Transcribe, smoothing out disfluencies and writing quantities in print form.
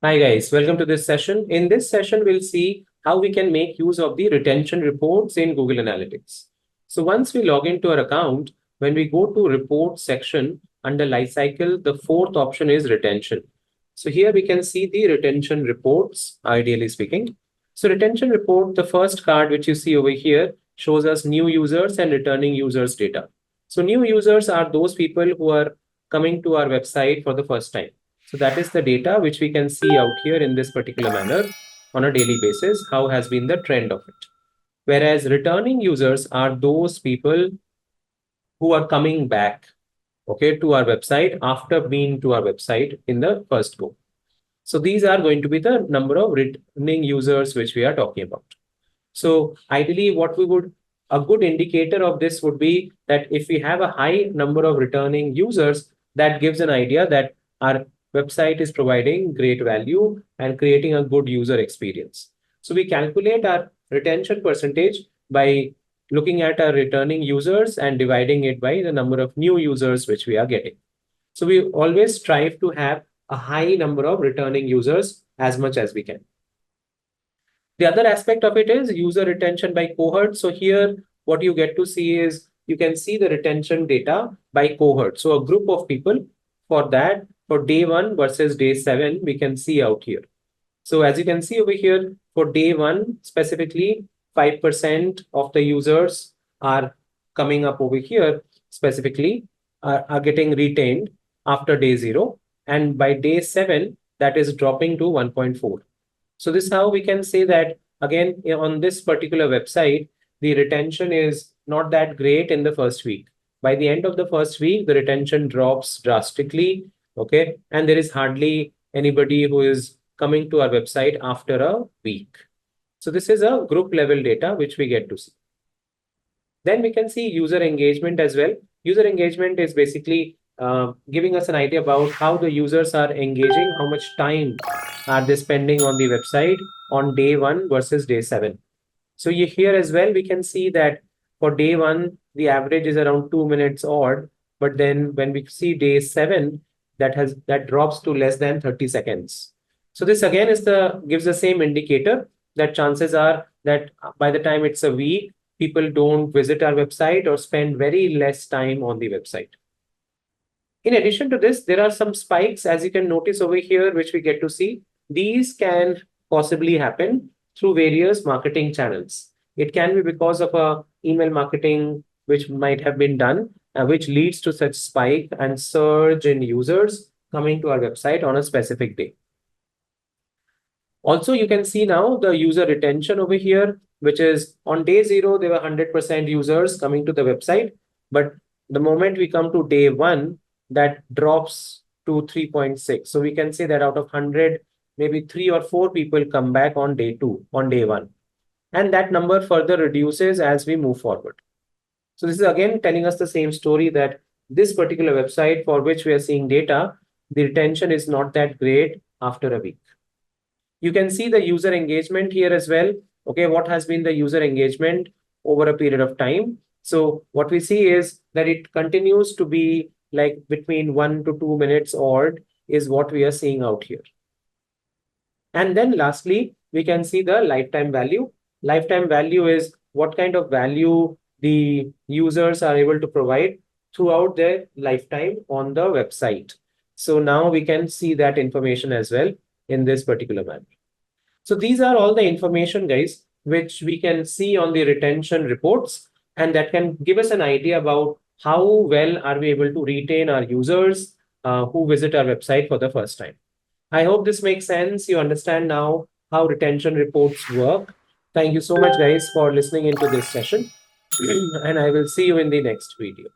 Hi guys, welcome to this session. In this session, we'll see how we can make use of the retention reports in Google Analytics. So once we log into our account, when we go to report section under lifecycle, the fourth option is retention. So here we can see the retention reports, ideally speaking. So retention report, the first card which you see over here shows us new users and returning users data. So new users are those people who are coming to our website for the first time. So that is the data which we can see out here in this particular manner on a daily basis, how has been the trend of it. Whereas returning users are those people who are coming back, okay, to our website after being to our website in the first go. So these are going to be the number of returning users which we are talking about. So ideally a good indicator of this would be that if we have a high number of returning users, that gives an idea that our website is providing great value and creating a good user experience. So we calculate our retention percentage by looking at our returning users and dividing it by the number of new users which we are getting. So we always strive to have a high number of returning users as much as we can. The other aspect of it is user retention by cohort. So here, what you get to see is you can see the retention data by cohort. So a group of people for that, for day 1 versus day 7, we can see out here. So as you can see over here, for day 1, specifically, 5% of the users are coming up over here, specifically, are getting retained after day 0. And by day 7, that is dropping to 1.4. So this is how we can say that, again, on this particular website, the retention is not that great in the first week. By the end of the first week, the retention drops drastically, okay? And there is hardly anybody who is coming to our website after a week. So this is a group level data which we get to see. Then we can see user engagement as well. User engagement is basically giving us an idea about how the users are engaging, how much time are they spending on the website on day 1 versus day 7. So here as well, we can see that for day 1, the average is around 2 minutes odd. But then when we see day 7, that drops to less than 30 seconds. So this again gives the same indicator that chances are that by the time it's a week, people don't visit our website or spend very less time on the website. In addition to this, there are some spikes, as you can notice over here, which we get to see. These can possibly happen through various marketing channels. It can be because of a email marketing which might have been done, which leads to such spike and surge in users coming to our website on a specific day. Also, you can see now the user retention over here, which is on day 0, there were 100% users coming to the website. But the moment we come to day 1, that drops to 3.6. So we can say that out of 100, maybe 3 or 4 people come back on day 2, on day 1. And that number further reduces as we move forward. So this is again telling us the same story that this particular website for which we are seeing data, the retention is not that great after a week. You can see the user engagement here as well. Okay, what has been the user engagement over a period of time? So what we see is that it continues to be like between 1 to 2 minutes odd is what we are seeing out here. And then lastly, we can see the lifetime value. Lifetime value is what kind of value the users are able to provide throughout their lifetime on the website. So now we can see that information as well in this particular manner. So these are all the information, guys, which we can see on the retention reports, and that can give us an idea about how well are we able to retain our users who visit our website for the first time. I hope this makes sense. You understand now how retention reports work. Thank you so much, guys, for listening into this session. And I will see you in the next video.